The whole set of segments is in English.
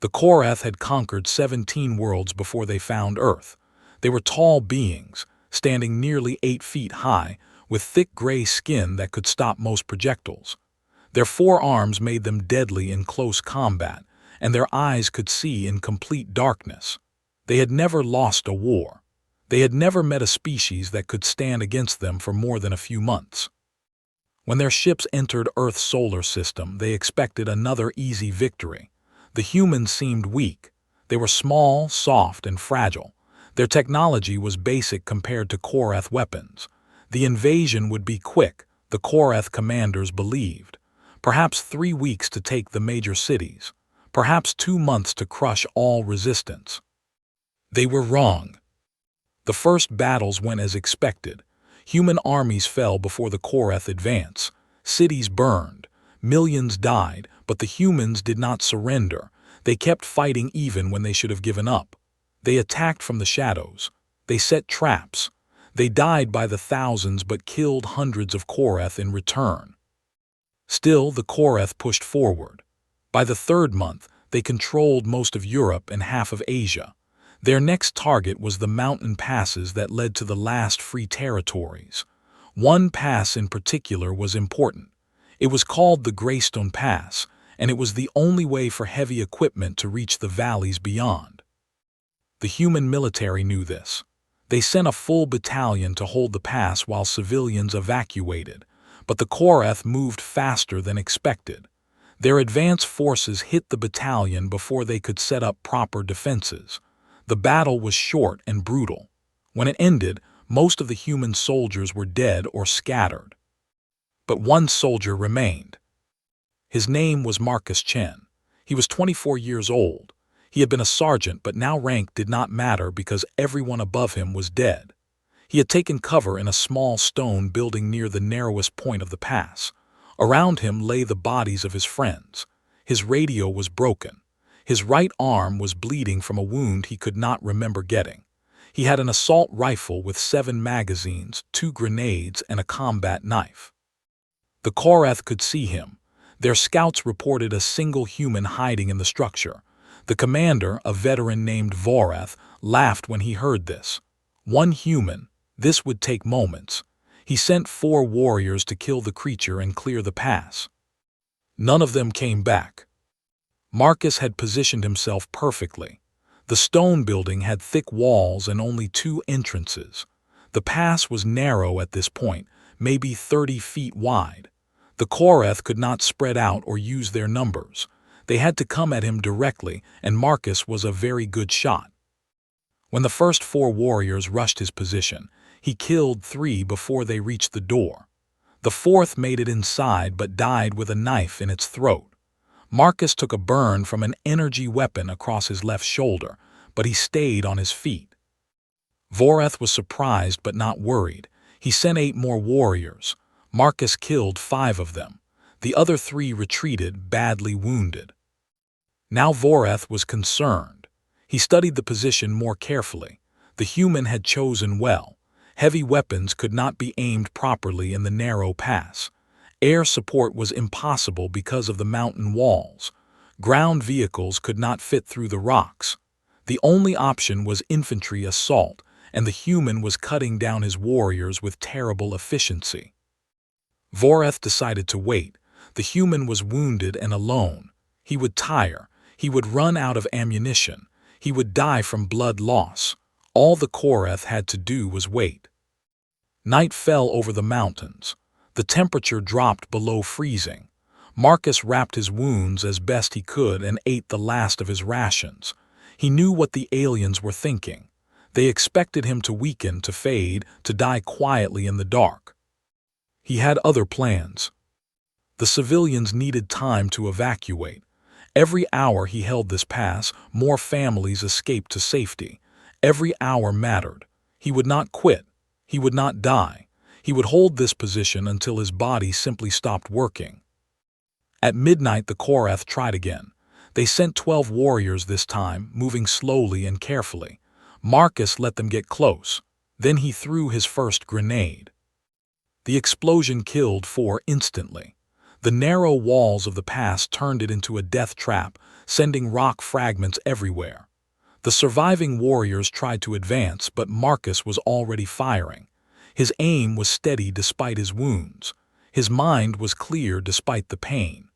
The Korath had conquered 17 worlds before they found Earth. They were tall beings, standing nearly 8 feet high, with thick gray skin that could stop most projectiles. Their forearms made them deadly in close combat, and their eyes could see in complete darkness. They had never lost a war. They had never met a species that could stand against them for more than a few months. When their ships entered Earth's solar system, they expected another easy victory. The humans seemed weak. They were small, soft, and fragile. Their technology was basic compared to Korath weapons. The invasion would be quick, the Korath commanders believed. Perhaps 3 weeks to take the major cities. Perhaps 2 months to crush all resistance. They were wrong. The first battles went as expected. Human armies fell before the Korath advance. Cities burned. Millions died, but the humans did not surrender. They kept fighting even when they should have given up. They attacked from the shadows. They set traps. They died by the thousands but killed hundreds of Korath in return. Still, the Korath pushed forward. By the 3rd month, they controlled most of Europe and half of Asia. Their next target was the mountain passes that led to the last free territories. One pass in particular was important. It was called the Greystone Pass, and it was the only way for heavy equipment to reach the valleys beyond. The human military knew this. They sent a full battalion to hold the pass while civilians evacuated, but the Korath moved faster than expected. Their advance forces hit the battalion before they could set up proper defenses. The battle was short and brutal. When it ended, most of the human soldiers were dead or scattered. But one soldier remained. His name was Marcus Chen. He was 24 years old. He had been a sergeant, but now rank did not matter because everyone above him was dead. He had taken cover in a small stone building near the narrowest point of the pass. Around him lay the bodies of his friends. His radio was broken. His right arm was bleeding from a wound he could not remember getting. He had an assault rifle with 7 magazines, 2 grenades, and a combat knife. The Korath could see him. Their scouts reported a single human hiding in the structure. The commander, a veteran named Vorath, laughed when he heard this. One human. This would take moments. He sent 4 warriors to kill the creature and clear the pass. None of them came back. Marcus had positioned himself perfectly. The stone building had thick walls and only 2 entrances. The pass was narrow at this point, maybe 30 feet wide. The Korath could not spread out or use their numbers. They had to come at him directly, and Marcus was a very good shot. When the first 4 warriors rushed his position, he killed 3 before they reached the door. The 4th made it inside but died with a knife in its throat. Marcus took a burn from an energy weapon across his left shoulder, but he stayed on his feet. Vorath was surprised but not worried. He sent 8 more warriors. Marcus killed 5 of them. The other 3 retreated, badly wounded. Now Vorath was concerned. He studied the position more carefully. The human had chosen well. Heavy weapons could not be aimed properly in the narrow pass. Air support was impossible because of the mountain walls. Ground vehicles could not fit through the rocks. The only option was infantry assault, and the human was cutting down his warriors with terrible efficiency. Vorath decided to wait. The human was wounded and alone. He would tire. He would run out of ammunition. He would die from blood loss. All the Korath had to do was wait. Night fell over the mountains. The temperature dropped below freezing. Marcus wrapped his wounds as best he could and ate the last of his rations. He knew what the aliens were thinking. They expected him to weaken, to fade, to die quietly in the dark. He had other plans. The civilians needed time to evacuate. Every hour he held this pass, more families escaped to safety. Every hour mattered. He would not quit. He would not die. He would hold this position until his body simply stopped working. At midnight, the Korath tried again. They sent 12 warriors this time, moving slowly and carefully. Marcus let them get close. Then he threw his first grenade. The explosion killed 4 instantly. The narrow walls of the pass turned it into a death trap, sending rock fragments everywhere. The surviving warriors tried to advance, but Marcus was already firing. His aim was steady despite his wounds. His mind was clear despite the pain.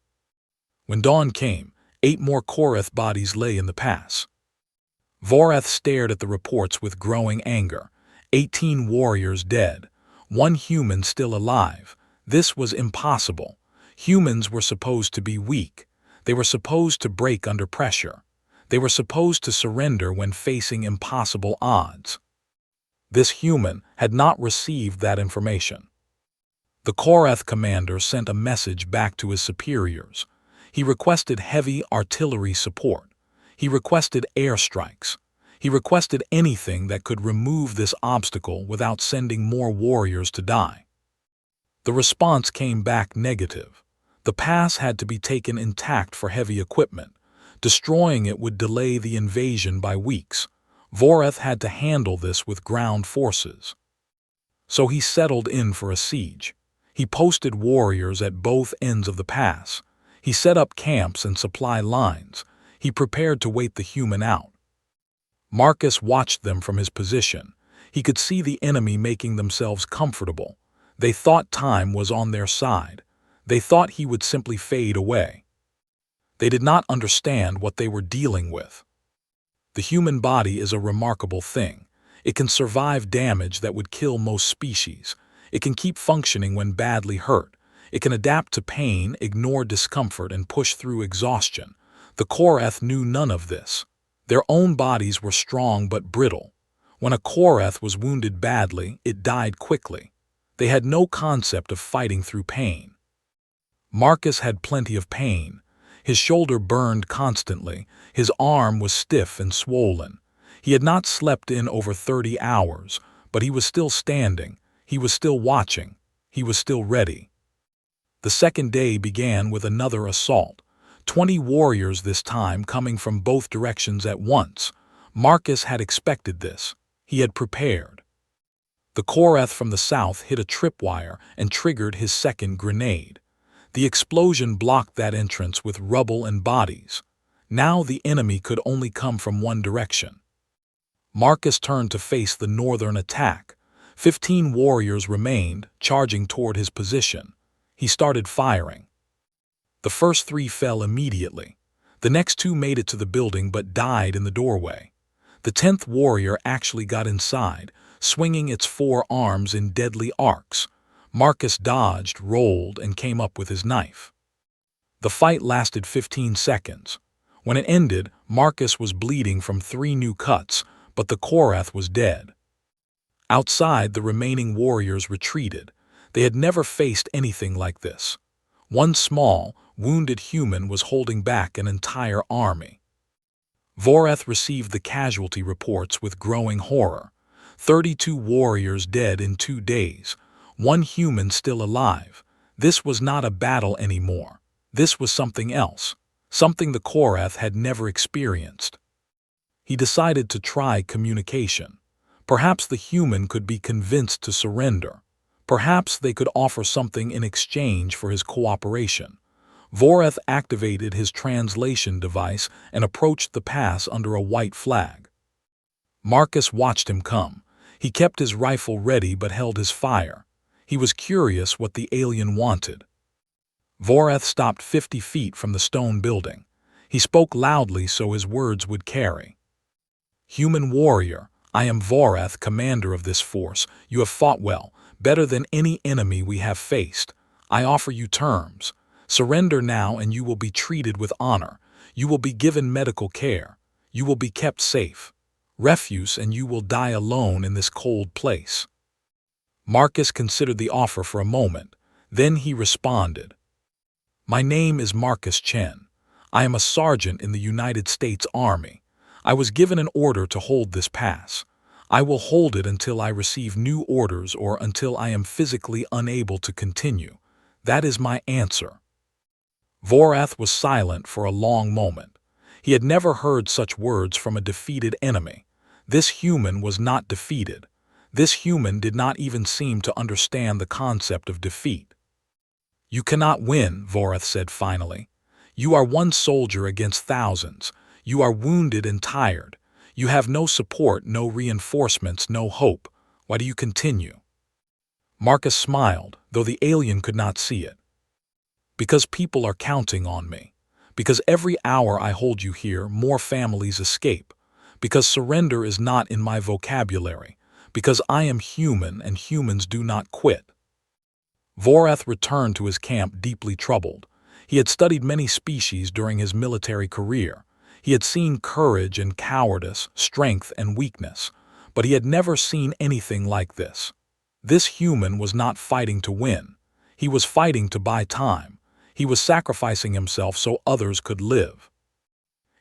When dawn came, 8 more Korath bodies lay in the pass. Vorath stared at the reports with growing anger. 18 warriors dead. 1 human still alive. This was impossible. Humans were supposed to be weak. They were supposed to break under pressure. They were supposed to surrender when facing impossible odds. This human had not received that information. The Korath commander sent a message back to his superiors. He requested heavy artillery support. He requested airstrikes. He requested anything that could remove this obstacle without sending more warriors to die. The response came back negative. The pass had to be taken intact for heavy equipment. Destroying it would delay the invasion by weeks. Vorath had to handle this with ground forces. So he settled in for a siege. He posted warriors at both ends of the pass. He set up camps and supply lines. He prepared to wait the human out. Marcus watched them from his position. He could see the enemy making themselves comfortable. They thought time was on their side. They thought he would simply fade away. They did not understand what they were dealing with. The human body is a remarkable thing. It can survive damage that would kill most species. It can keep functioning when badly hurt. It can adapt to pain, ignore discomfort, and push through exhaustion. The Korath knew none of this. Their own bodies were strong but brittle. When a Korath was wounded badly, it died quickly. They had no concept of fighting through pain. Marcus had plenty of pain. His shoulder burned constantly. His arm was stiff and swollen. He had not slept in over 30 hours, but he was still standing. He was still watching. He was still ready. The second day began with another assault. 20 warriors this time coming from both directions at once. Marcus had expected this. He had prepared. The Korath from the south hit a tripwire and triggered his second grenade. The explosion blocked that entrance with rubble and bodies. Now the enemy could only come from one direction. Marcus turned to face the northern attack. 15 warriors remained, charging toward his position. He started firing. The first 3 fell immediately. The next 2 made it to the building but died in the doorway. The 10th warrior actually got inside, swinging its 4 arms in deadly arcs. Marcus dodged, rolled, and came up with his knife. The fight lasted 15 seconds. When it ended, Marcus was bleeding from 3 new cuts, but the Korath was dead. Outside, the remaining warriors retreated. They had never faced anything like this. One small, wounded human was holding back an entire army. Vorath received the casualty reports with growing horror. 32 warriors dead in 2 days. 1 human still alive. This was not a battle anymore. This was something else. Something the Korath had never experienced. He decided to try communication. Perhaps the human could be convinced to surrender. Perhaps they could offer something in exchange for his cooperation. Vorath activated his translation device and approached the pass under a white flag. Marcus watched him come. He kept his rifle ready but held his fire. He was curious what the alien wanted. Vorath stopped 50 feet from the stone building. He spoke loudly so his words would carry. "Human warrior, I am Vorath, commander of this force. You have fought well, better than any enemy we have faced. I offer you terms. Surrender now and you will be treated with honor. You will be given medical care. You will be kept safe. Refuse and you will die alone in this cold place." Marcus considered the offer for a moment. Then he responded. "My name is Marcus Chen. I am a sergeant in the United States Army. I was given an order to hold this pass. I will hold it until I receive new orders or until I am physically unable to continue. That is my answer." Vorath was silent for a long moment. He had never heard such words from a defeated enemy. This human was not defeated. This human did not even seem to understand the concept of defeat. "You cannot win," Voreth said finally. "You are one soldier against thousands. You are wounded and tired. You have no support, no reinforcements, no hope. Why do you continue?" Marcus smiled, though the alien could not see it. "Because people are counting on me. Because every hour I hold you here, more families escape. Because surrender is not in my vocabulary. Because I am human and humans do not quit." Voreth returned to his camp deeply troubled. He had studied many species during his military career. He had seen courage and cowardice, strength and weakness, but he had never seen anything like this. This human was not fighting to win. He was fighting to buy time. He was sacrificing himself so others could live.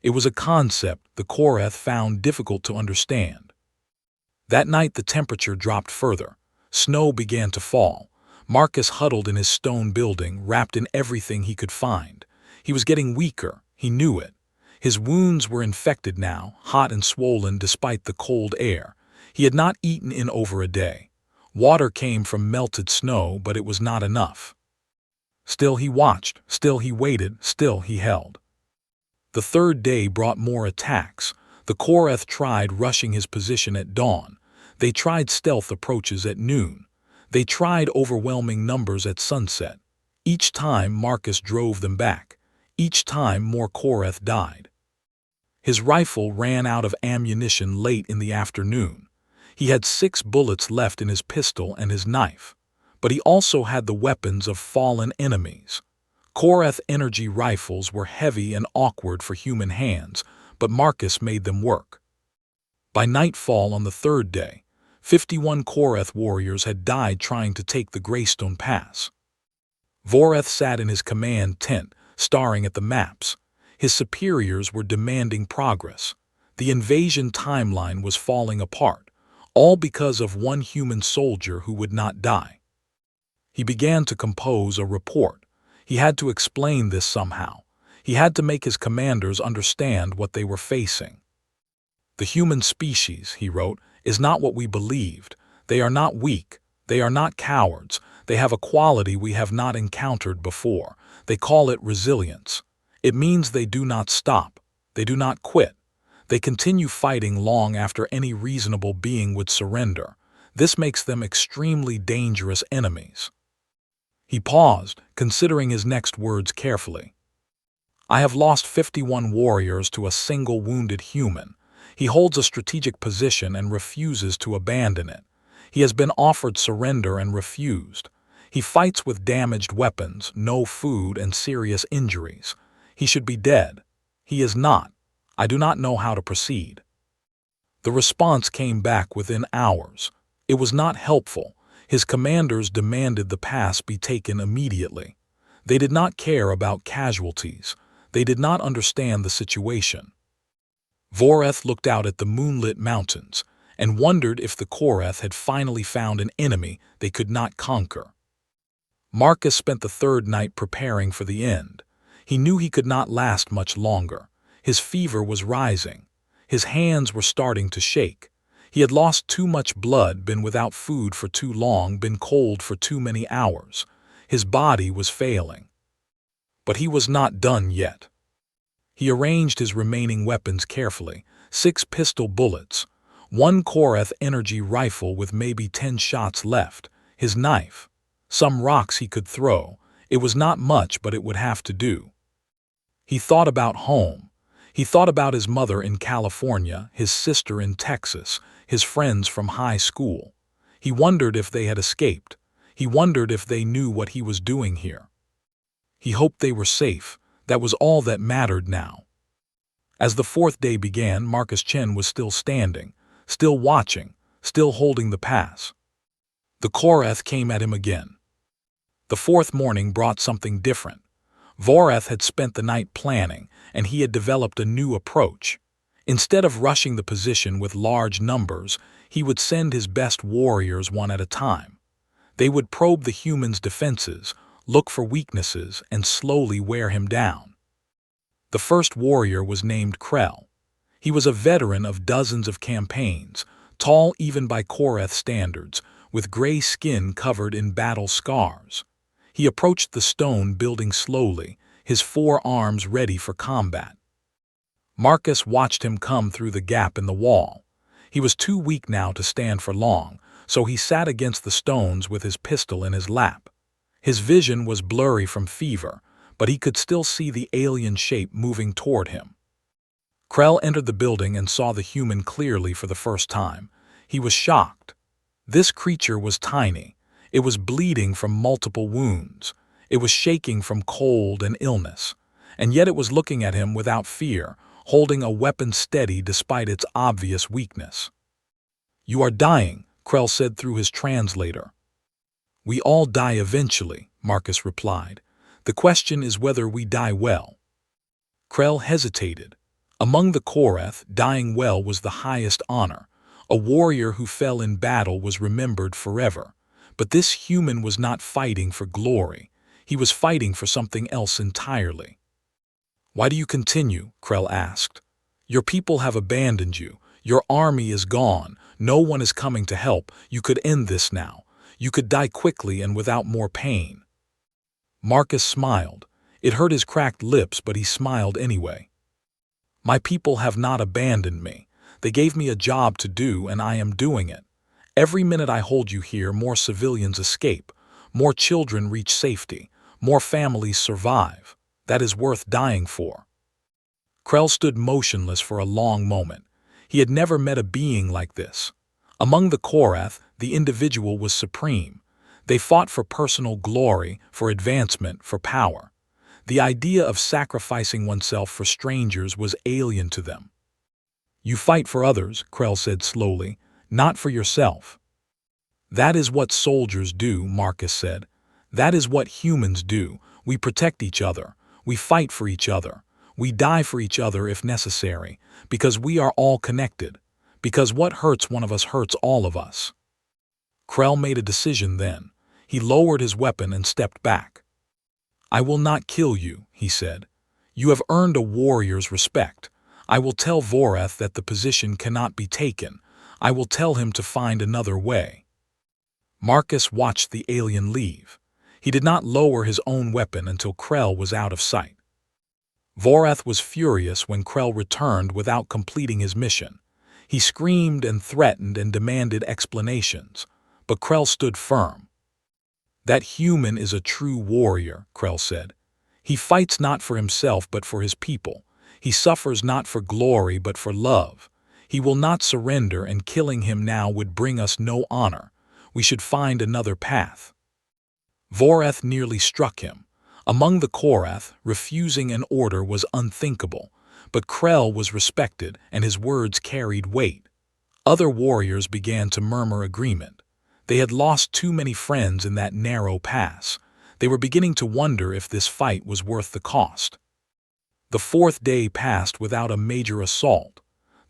It was a concept the Koreth found difficult to understand. That night the temperature dropped further. Snow began to fall. Marcus huddled in his stone building, wrapped in everything he could find. He was getting weaker. He knew it. His wounds were infected now, hot and swollen despite the cold air. He had not eaten in over a day. Water came from melted snow, but it was not enough. Still he watched, still he waited, still he held. The third day brought more attacks. The Koreth tried rushing his position at dawn. They tried stealth approaches at noon. They tried overwhelming numbers at sunset. Each time Marcus drove them back. Each time more Koreth died. His rifle ran out of ammunition late in the afternoon. He had 6 bullets left in his pistol and his knife. But he also had the weapons of fallen enemies. Koreth energy rifles were heavy and awkward for human hands, but Marcus made them work. By nightfall on the third day, 51 Koreth warriors had died trying to take the Greystone Pass. Voreth sat in his command tent, staring at the maps. His superiors were demanding progress. The invasion timeline was falling apart, all because of one human soldier who would not die. He began to compose a report. He had to explain this somehow. He had to make his commanders understand what they were facing. "The human species," he wrote, "is not what we believed. They are not weak. They are not cowards. They have a quality we have not encountered before. They call it resilience. It means they do not stop. They do not quit. They continue fighting long after any reasonable being would surrender. This makes them extremely dangerous enemies." He paused, considering his next words carefully. "I have lost 51 warriors to a single wounded human. He holds a strategic position and refuses to abandon it. He has been offered surrender and refused. He fights with damaged weapons, no food, and serious injuries. He should be dead. He is not. I do not know how to proceed." The response came back within hours. It was not helpful. His commanders demanded the pass be taken immediately. They did not care about casualties. They did not understand the situation. Voreth looked out at the moonlit mountains and wondered if the Koreth had finally found an enemy they could not conquer. Marcus spent the third night preparing for the end. He knew he could not last much longer. His fever was rising. His hands were starting to shake. He had lost too much blood, been without food for too long, been cold for too many hours. His body was failing. But he was not done yet. He arranged his remaining weapons carefully. 6 pistol bullets, 1 Koreth energy rifle with maybe 10 shots left, his knife, some rocks he could throw. It was not much, but it would have to do. He thought about home. He thought about his mother in California, his sister in Texas, his friends from high school. He wondered if they had escaped. He wondered if they knew what he was doing here. He hoped they were safe. That was all that mattered now. As the fourth day began, Marcus Chen was still standing, still watching, still holding the pass. The Koreth came at him again. The fourth morning brought something different. Voreth had spent the night planning, and he had developed a new approach. Instead of rushing the position with large numbers, he would send his best warriors one at a time. They would probe the human's defenses, look for weaknesses, and slowly wear him down. The first warrior was named Krell. He was a veteran of dozens of campaigns, tall even by Koreth standards, with gray skin covered in battle scars. He approached the stone building slowly, his 4 arms ready for combat. Marcus watched him come through the gap in the wall. He was too weak now to stand for long, so he sat against the stones with his pistol in his lap. His vision was blurry from fever, but he could still see the alien shape moving toward him. Krell entered the building and saw the human clearly for the first time. He was shocked. This creature was tiny. It was bleeding from multiple wounds. It was shaking from cold and illness. And yet it was looking at him without fear, holding a weapon steady despite its obvious weakness. "You are dying," Krell said through his translator. "We all die eventually," Marcus replied. "The question is whether we die well." Krell hesitated. Among the Koreth, dying well was the highest honor. A warrior who fell in battle was remembered forever. But this human was not fighting for glory. He was fighting for something else entirely. "Why do you continue?" Krell asked. "Your people have abandoned you. Your army is gone. No one is coming to help. You could end this now. You could die quickly and without more pain." Marcus smiled. It hurt his cracked lips, but he smiled anyway. "My people have not abandoned me. They gave me a job to do, and I am doing it. Every minute I hold you here, more civilians escape. More children reach safety. More families survive. That is worth dying for." Krell stood motionless for a long moment. He had never met a being like this. Among the Korath, the individual was supreme. They fought for personal glory, for advancement, for power. The idea of sacrificing oneself for strangers was alien to them. "You fight for others," Krell said slowly, "not for yourself." "That is what soldiers do," Marcus said. "That is what humans do. We protect each other. We fight for each other. We die for each other if necessary, because we are all connected. Because what hurts one of us hurts all of us." Krell made a decision then. He lowered his weapon and stepped back. "I will not kill you," he said. "You have earned a warrior's respect. I will tell Voreth that the position cannot be taken. I will tell him to find another way." Marcus watched the alien leave. He did not lower his own weapon until Krell was out of sight. Voreth was furious when Krell returned without completing his mission. He screamed and threatened and demanded explanations, but Krell stood firm. "That human is a true warrior," Krell said. "He fights not for himself but for his people. He suffers not for glory but for love. He will not surrender, and killing him now would bring us no honor. We should find another path." Voreth nearly struck him. Among the Korath, refusing an order was unthinkable, but Krell was respected and his words carried weight. Other warriors began to murmur agreement. They had lost too many friends in that narrow pass. They were beginning to wonder if this fight was worth the cost. The 4th day passed without a major assault.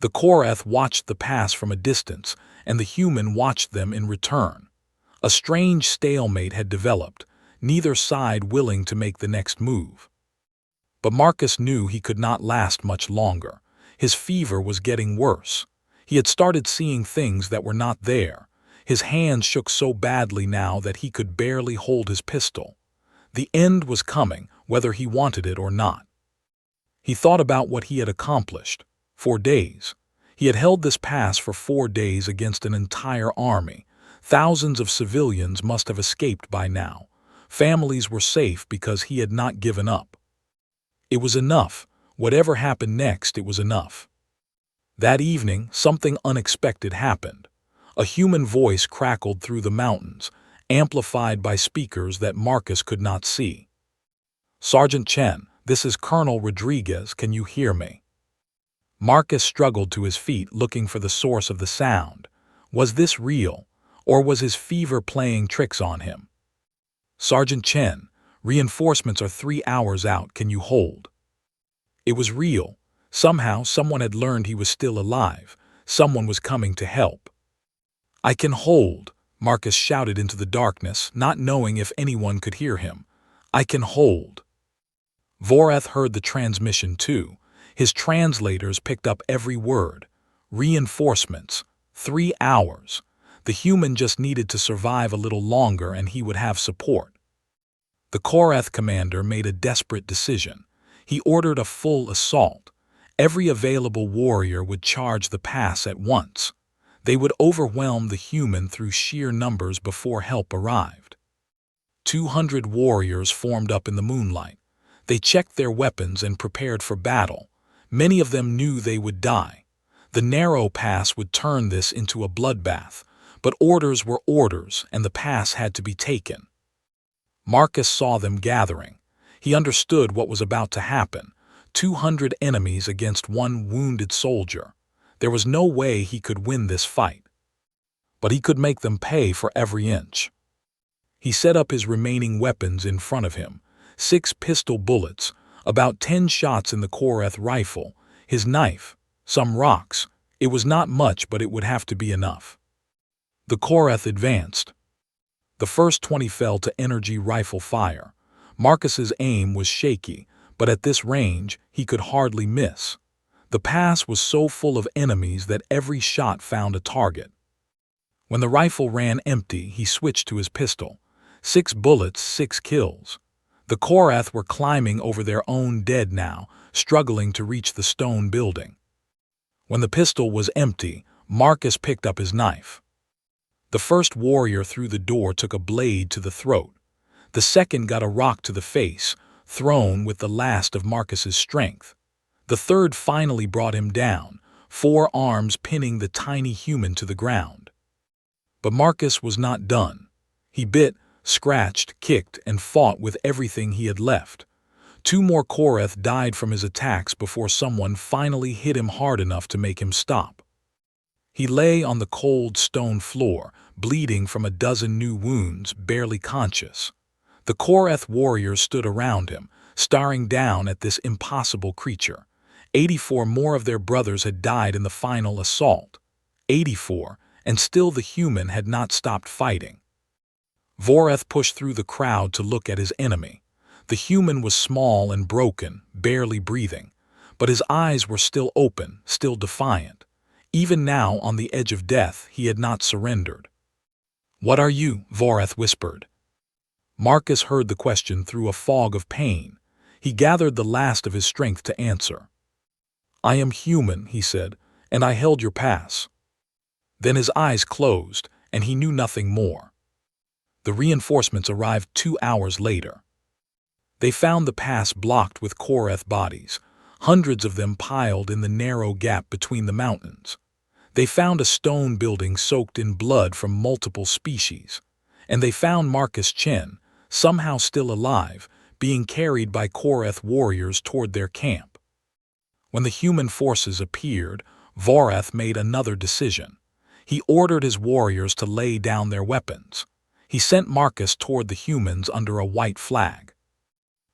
The Korath watched the pass from a distance, and the human watched them in return. A strange stalemate had developed, neither side willing to make the next move. But Marcus knew he could not last much longer. His fever was getting worse. He had started seeing things that were not there. His hands shook so badly now that he could barely hold his pistol. The end was coming, whether he wanted it or not. He thought about what he had accomplished. 4 days. He had held this pass for 4 days against an entire army. Thousands of civilians must have escaped by now. Families were safe because he had not given up. It was enough. Whatever happened next, it was enough. That evening, something unexpected happened. A human voice crackled through the mountains, amplified by speakers that Marcus could not see. "Sergeant Chen, this is Colonel Rodriguez. Can you hear me?" Marcus struggled to his feet, looking for the source of the sound. Was this real, or was his fever playing tricks on him? "Sergeant Chen, reinforcements are 3 hours out. Can you hold?" It was real. Somehow, someone had learned he was still alive. Someone was coming to help. "I can hold," Marcus shouted into the darkness, not knowing if anyone could hear him. "I can hold." Voreth heard the transmission too. His translators picked up every word. Reinforcements. 3 hours. The human just needed to survive a little longer and he would have support. The Korath commander made a desperate decision. He ordered a full assault. Every available warrior would charge the pass at once. They would overwhelm the human through sheer numbers before help arrived. 200 warriors formed up in the moonlight. They checked their weapons and prepared for battle. Many of them knew they would die. The narrow pass would turn this into a bloodbath, but orders were orders and the pass had to be taken. Marcus saw them gathering. He understood what was about to happen. 200 enemies against one wounded soldier. There was no way he could win this fight. But he could make them pay for every inch. He set up his remaining weapons in front of him. 6 pistol bullets, about 10 shots in the Korath rifle, his knife, some rocks. It was not much, but it would have to be enough. The Korath advanced. The first 20 fell to energy rifle fire. Marcus's aim was shaky, but at this range, he could hardly miss. The pass was so full of enemies that every shot found a target. When the rifle ran empty, he switched to his pistol. 6 bullets, 6 kills. The Korath were climbing over their own dead now, struggling to reach the stone building. When the pistol was empty, Marcus picked up his knife. The first warrior through the door took a blade to the throat. The second got a rock to the face, thrown with the last of Marcus's strength. The third finally brought him down, 4 arms pinning the tiny human to the ground. But Marcus was not done. He bit, scratched, kicked, and fought with everything he had left. 2 more Korath died from his attacks before someone finally hit him hard enough to make him stop. He lay on the cold stone floor, bleeding from a dozen new wounds, barely conscious. The Korath warriors stood around him, staring down at this impossible creature. 84 more of their brothers had died in the final assault. 84, and still the human had not stopped fighting. Voreth pushed through the crowd to look at his enemy. The human was small and broken, barely breathing, but his eyes were still open, still defiant. Even now, on the edge of death, he had not surrendered. "What are you?" Voreth whispered. Marcus heard the question through a fog of pain. He gathered the last of his strength to answer. "I am human," he said, "and I held your pass." Then his eyes closed, and he knew nothing more. The reinforcements arrived 2 hours later. They found the pass blocked with Korath bodies, hundreds of them piled in the narrow gap between the mountains. They found a stone building soaked in blood from multiple species, and they found Marcus Chen, somehow still alive, being carried by Korath warriors toward their camp. When the human forces appeared, Voreth made another decision. He ordered his warriors to lay down their weapons. He sent Marcus toward the humans under a white flag.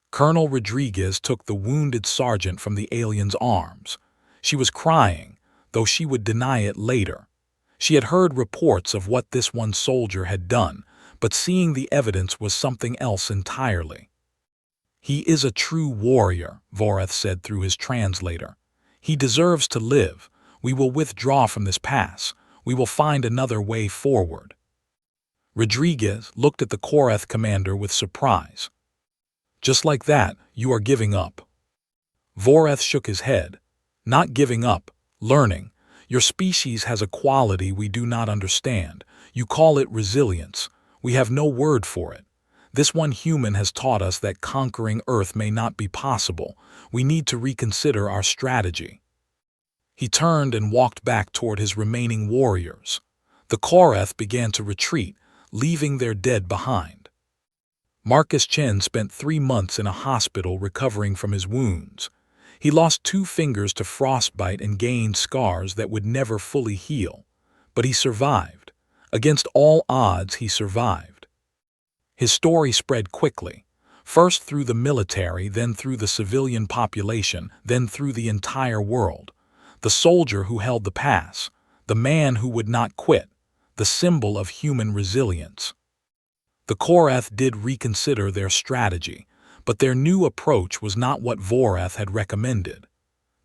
Colonel Rodriguez took the wounded sergeant from the alien's arms. She was crying, though she would deny it later. She had heard reports of what this one soldier had done, but seeing the evidence was something else entirely. "He is a true warrior," Voreth said through his translator. "He deserves to live. We will withdraw from this pass. We will find another way forward." Rodriguez looked at the Korath commander with surprise. "Just like that, you are giving up?" Voreth shook his head. "Not giving up, learning. Your species has a quality we do not understand. You call it resilience. We have no word for it. This one human has taught us that conquering Earth may not be possible. We need to reconsider our strategy." He turned and walked back toward his remaining warriors. The Korath began to retreat, leaving their dead behind. Marcus Chen spent 3 months in a hospital recovering from his wounds. He lost 2 fingers to frostbite and gained scars that would never fully heal. But he survived. Against all odds, he survived. His story spread quickly, first through the military, then through the civilian population, then through the entire world. The soldier who held the pass, the man who would not quit, the symbol of human resilience. The Korath did reconsider their strategy, but their new approach was not what Voreth had recommended.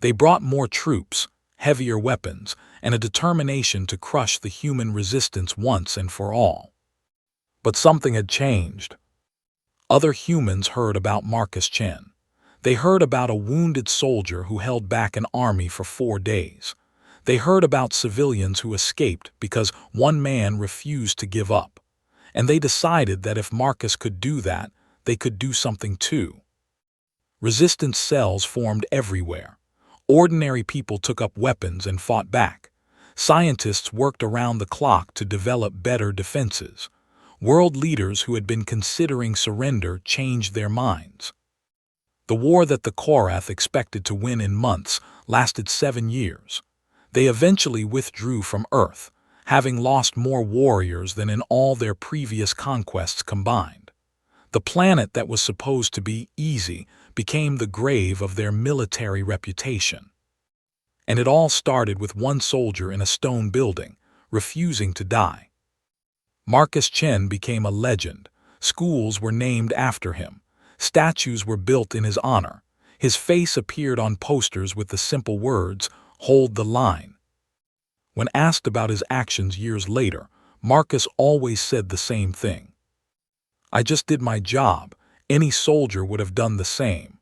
They brought more troops, heavier weapons, and a determination to crush the human resistance once and for all. But something had changed. Other humans heard about Marcus Chen. They heard about a wounded soldier who held back an army for 4 days. They heard about civilians who escaped because one man refused to give up. And they decided that if Marcus could do that, they could do something too. Resistance cells formed everywhere. Ordinary people took up weapons and fought back. Scientists worked around the clock to develop better defenses. World leaders who had been considering surrender changed their minds. The war that the Korath expected to win in months lasted 7 years. They eventually withdrew from Earth, having lost more warriors than in all their previous conquests combined. The planet that was supposed to be easy became the grave of their military reputation. And it all started with one soldier in a stone building, refusing to die. Marcus Chen became a legend. Schools were named after him. Statues were built in his honor. His face appeared on posters with the simple words, "Hold the line." When asked about his actions years later, Marcus always said the same thing. "I just did my job. Any soldier would have done the same."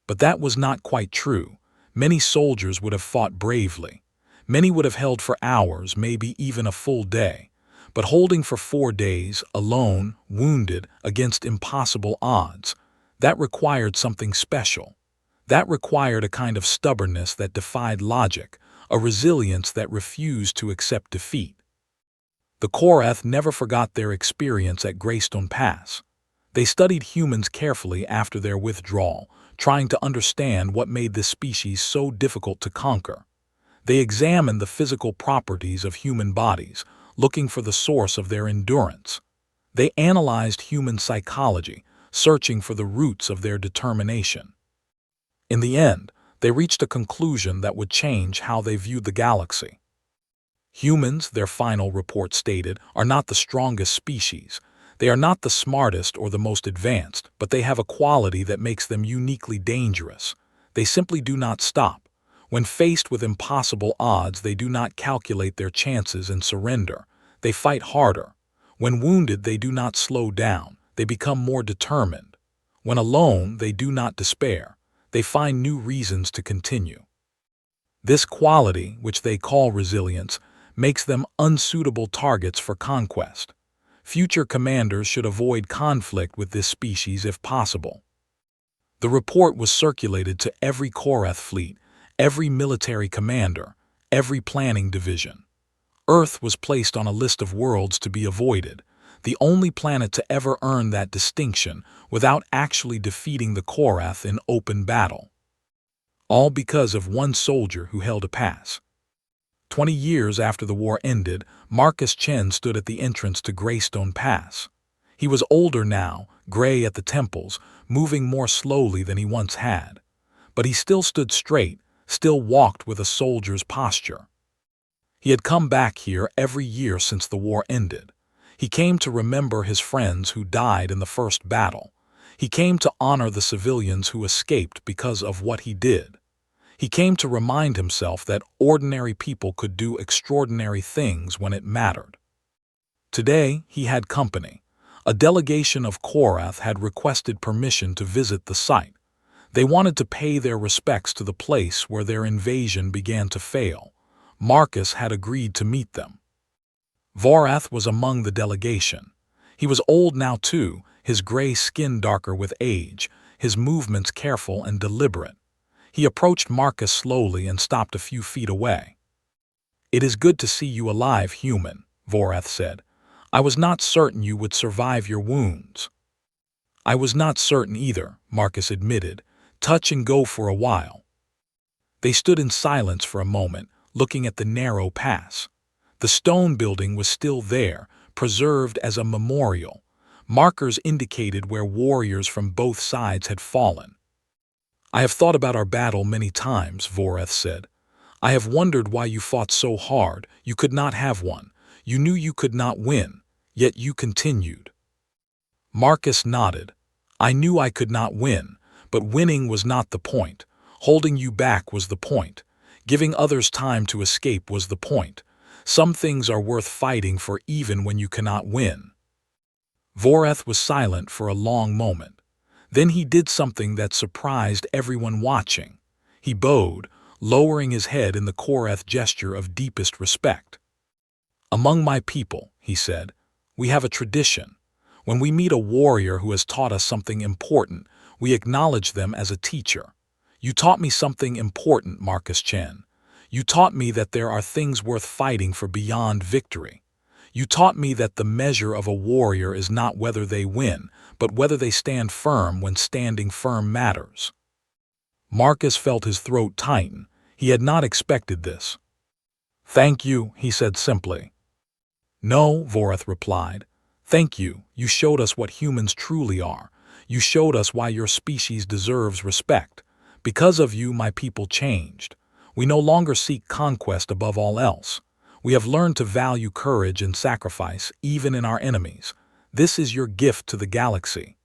But that was not quite true. Many soldiers would have fought bravely. Many would have held for hours, maybe even a full day. But holding for 4 days, alone, wounded, against impossible odds, that required something special. That required a kind of stubbornness that defied logic, a resilience that refused to accept defeat. The Korath never forgot their experience at Greystone Pass. They studied humans carefully after their withdrawal, trying to understand what made this species so difficult to conquer. They examined the physical properties of human bodies, looking for the source of their endurance. They analyzed human psychology, searching for the roots of their determination. In the end, they reached a conclusion that would change how they viewed the galaxy. Humans, their final report stated, are not the strongest species. They are not the smartest or the most advanced, but they have a quality that makes them uniquely dangerous. They simply do not stop. When faced with impossible odds, they do not calculate their chances and surrender. They fight harder. When wounded, they do not slow down. They become more determined. When alone, they do not despair. They find new reasons to continue. This quality, which they call resilience, makes them unsuitable targets for conquest. Future commanders should avoid conflict with this species if possible. The report was circulated to every Korath fleet, every military commander, every planning division. Earth was placed on a list of worlds to be avoided, the only planet to ever earn that distinction without actually defeating the Korath in open battle. All because of one soldier who held a pass. 20 years after the war ended, Marcus Chen stood at the entrance to Greystone Pass. He was older now, gray at the temples, moving more slowly than he once had. But he still stood straight, still walked with a soldier's posture. He had come back here every year since the war ended. He came to remember his friends who died in the first battle. He came to honor the civilians who escaped because of what he did. He came to remind himself that ordinary people could do extraordinary things when it mattered. Today, he had company. A delegation of Korath had requested permission to visit the site. They wanted to pay their respects to the place where their invasion began to fail. Marcus had agreed to meet them. Vorath was among the delegation. He was old now too, his gray skin darker with age, his movements careful and deliberate. He approached Marcus slowly and stopped a few feet away. "It is good to see you alive, human," Vorath said. "I was not certain you would survive your wounds." "I was not certain either," Marcus admitted. "Touch and go for a while." They stood in silence for a moment, looking at the narrow pass. The stone building was still there, preserved as a memorial. Markers indicated where warriors from both sides had fallen. "I have thought about our battle many times," Vorath said. "I have wondered why you fought so hard. You could not have won. You knew you could not win, yet you continued." Marcus nodded. "I knew I could not win, but winning was not the point. Holding you back was the point. Giving others time to escape was the point. Some things are worth fighting for even when you cannot win." Voreth was silent for a long moment. Then he did something that surprised everyone watching. He bowed, lowering his head in the Koreth gesture of deepest respect. "Among my people," he said, "we have a tradition. When we meet a warrior who has taught us something important, we acknowledge them as a teacher. You taught me something important, Marcus Chen. You taught me that there are things worth fighting for beyond victory. You taught me that the measure of a warrior is not whether they win, but whether they stand firm when standing firm matters." Marcus felt his throat tighten. He had not expected this. "Thank you," he said simply. "No," Voreth replied. "Thank you. You showed us what humans truly are. You showed us why your species deserves respect. Because of you, my people changed. We no longer seek conquest above all else. We have learned to value courage and sacrifice, even in our enemies. This is your gift to the galaxy."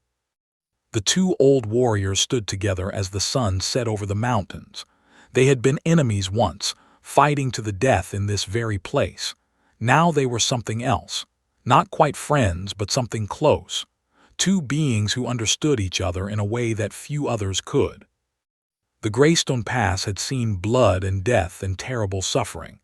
The two old warriors stood together as the sun set over the mountains. They had been enemies once, fighting to the death in this very place. Now they were something else. Not quite friends, but something close. Two beings who understood each other in a way that few others could. The Greystone Pass had seen blood and death and terrible suffering,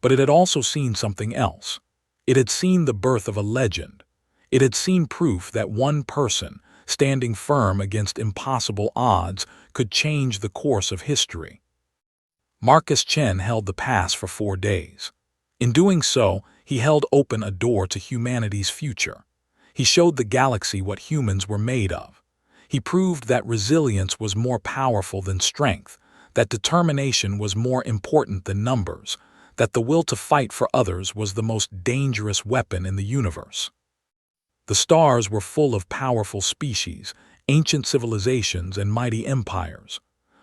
but it had also seen something else. It had seen the birth of a legend. It had seen proof that one person, standing firm against impossible odds, could change the course of history. Marcus Chen held the pass for 4 days. In doing so, he held open a door to humanity's future. He showed the galaxy what humans were made of. He proved that resilience was more powerful than strength, that determination was more important than numbers, that the will to fight for others was the most dangerous weapon in the universe. The stars were full of powerful species, ancient civilizations, and mighty empires.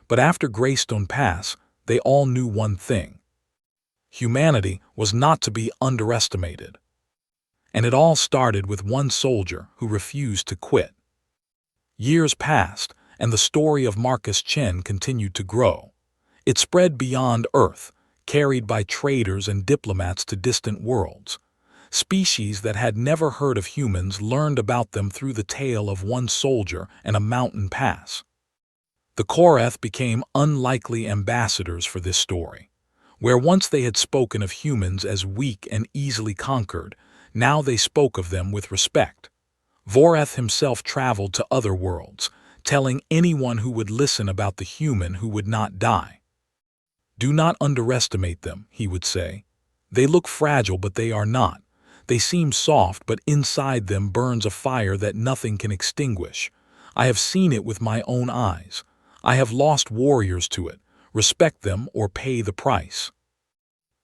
But after Greystone Pass, they all knew one thing. Humanity was not to be underestimated. And it all started with one soldier who refused to quit. Years passed, and the story of Marcus Chen continued to grow. It spread beyond Earth, carried by traders and diplomats to distant worlds. Species that had never heard of humans learned about them through the tale of one soldier and a mountain pass. The Koreth became unlikely ambassadors for this story. Where once they had spoken of humans as weak and easily conquered, now they spoke of them with respect. Voreth himself traveled to other worlds, telling anyone who would listen about the human who would not die. "Do not underestimate them," he would say. "They look fragile, but they are not. They seem soft, but inside them burns a fire that nothing can extinguish. I have seen it with my own eyes. I have lost warriors to it. Respect them or pay the price."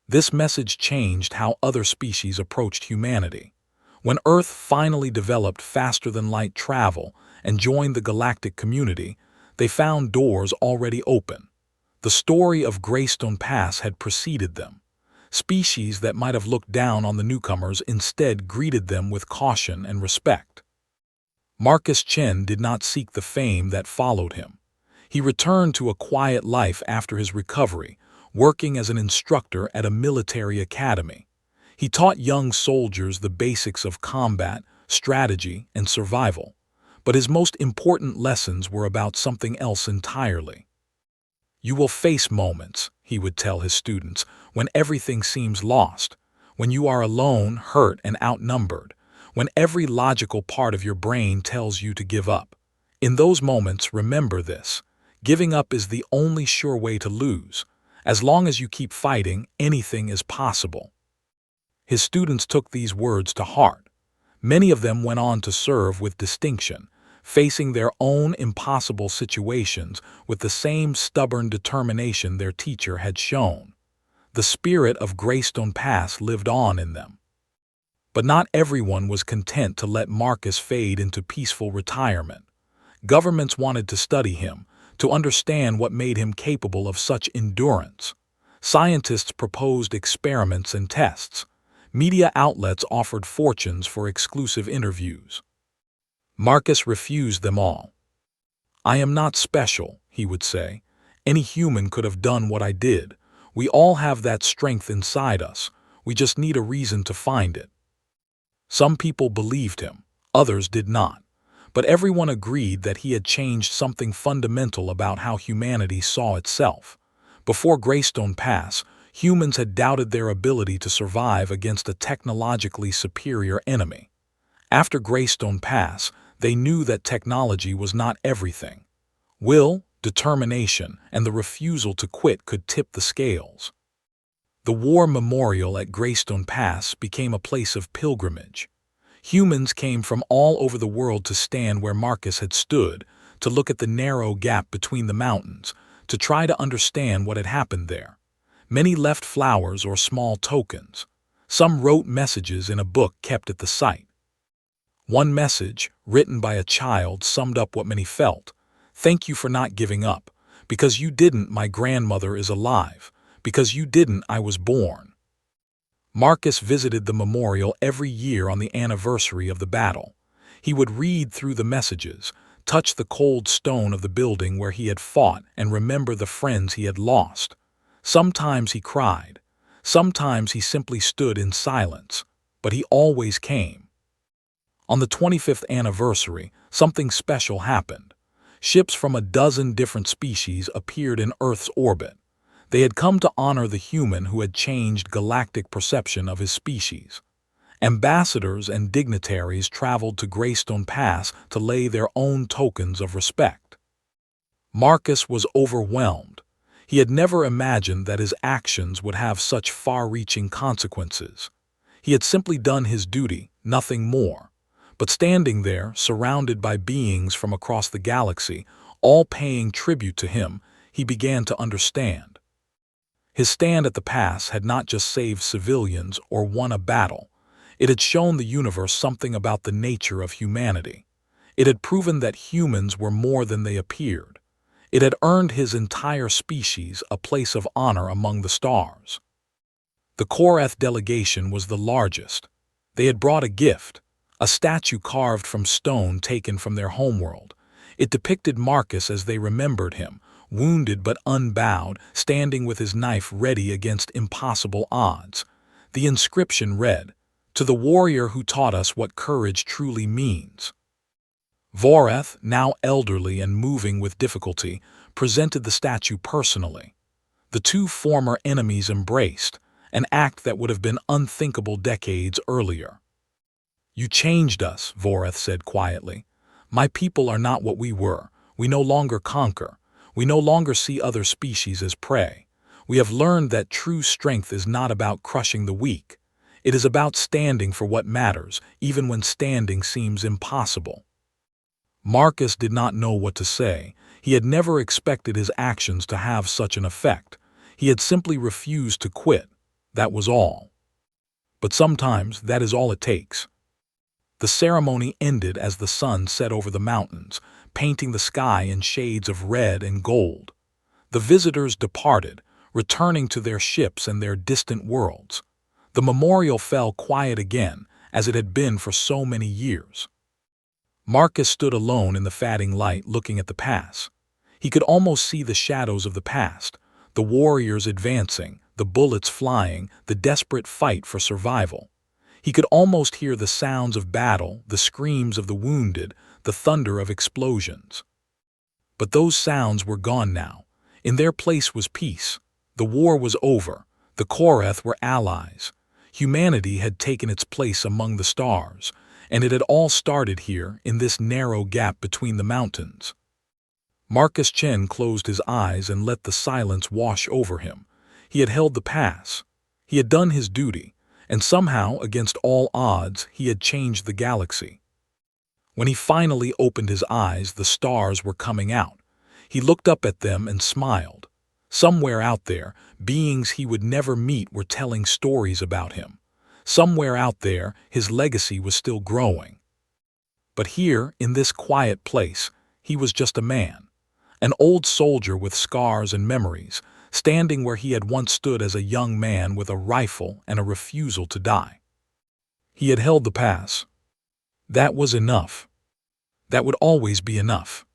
This message changed how other species approached humanity. When Earth finally developed faster-than-light travel and joined the galactic community, they found doors already open. The story of Greystone Pass had preceded them. Species that might have looked down on the newcomers instead greeted them with caution and respect. Marcus Chen did not seek the fame that followed him. He returned to a quiet life after his recovery, working as an instructor at a military academy. He taught young soldiers the basics of combat, strategy, and survival. But his most important lessons were about something else entirely. "You will face moments," he would tell his students, "when everything seems lost, when you are alone, hurt, and outnumbered, when every logical part of your brain tells you to give up. In those moments, remember this. Giving up is the only sure way to lose. As long as you keep fighting, anything is possible." His students took these words to heart. Many of them went on to serve with distinction, facing their own impossible situations with the same stubborn determination their teacher had shown. The spirit of Greystone Pass lived on in them. But not everyone was content to let Marcus fade into peaceful retirement. Governments wanted to study him, to understand what made him capable of such endurance. Scientists proposed experiments and tests. Media outlets offered fortunes for exclusive interviews. Marcus refused them all. "I am not special," he would say. "Any human could have done what I did. We all have that strength inside us. We just need a reason to find it." Some people believed him. Others did not. But everyone agreed that he had changed something fundamental about how humanity saw itself. Before Greystone Pass, humans had doubted their ability to survive against a technologically superior enemy. After Greystone Pass, they knew that technology was not everything. Will, determination, and the refusal to quit could tip the scales. The war memorial at Greystone Pass became a place of pilgrimage. Humans came from all over the world to stand where Marcus had stood, to look at the narrow gap between the mountains, to try to understand what had happened there. Many left flowers or small tokens. Some wrote messages in a book kept at the site. One message, written by a child, summed up what many felt. "Thank you for not giving up. Because you didn't, my grandmother is alive. Because you didn't, I was born." Marcus visited the memorial every year on the anniversary of the battle. He would read through the messages, touch the cold stone of the building where he had fought, and remember the friends he had lost. Sometimes he cried. Sometimes he simply stood in silence. But he always came. On the 25th anniversary, something special happened. Ships from a dozen different species appeared in Earth's orbit. They had come to honor the human who had changed galactic perception of his species. Ambassadors and dignitaries traveled to Greystone Pass to lay their own tokens of respect. Marcus was overwhelmed. He had never imagined that his actions would have such far-reaching consequences. He had simply done his duty, nothing more. But standing there, surrounded by beings from across the galaxy, all paying tribute to him, he began to understand. His stand at the pass had not just saved civilians or won a battle. It had shown the universe something about the nature of humanity. It had proven that humans were more than they appeared. It had earned his entire species a place of honor among the stars. The Korath delegation was the largest. They had brought a gift, a statue carved from stone taken from their homeworld. It depicted Marcus as they remembered him, wounded but unbowed, standing with his knife ready against impossible odds. The inscription read, "To the warrior who taught us what courage truly means." Voreth, now elderly and moving with difficulty, presented the statue personally. The two former enemies embraced, an act that would have been unthinkable decades earlier. "You changed us," Voreth said quietly. "My people are not what we were. We no longer conquer. We no longer see other species as prey. We have learned that true strength is not about crushing the weak. It is about standing for what matters, even when standing seems impossible." Marcus did not know what to say. He had never expected his actions to have such an effect. He had simply refused to quit. That was all. But sometimes that is all it takes. The ceremony ended as the sun set over the mountains, painting the sky in shades of red and gold. The visitors departed, returning to their ships and their distant worlds. The memorial fell quiet again, as it had been for so many years. Marcus stood alone in the fading light, looking at the pass. He could almost see the shadows of the past, the warriors advancing, the bullets flying, the desperate fight for survival. He could almost hear the sounds of battle, the screams of the wounded, the thunder of explosions. But those sounds were gone now. In their place was peace. The war was over. The Korath were allies. Humanity had taken its place among the stars, and it had all started here, in this narrow gap between the mountains. Marcus Chen closed his eyes and let the silence wash over him. He had held the pass. He had done his duty, and somehow, against all odds, he had changed the galaxy. When he finally opened his eyes, the stars were coming out. He looked up at them and smiled. Somewhere out there, beings he would never meet were telling stories about him. Somewhere out there, his legacy was still growing. But here, in this quiet place, he was just a man. An old soldier with scars and memories, standing where he had once stood as a young man with a rifle and a refusal to die. He had held the pass. That was enough. That would always be enough.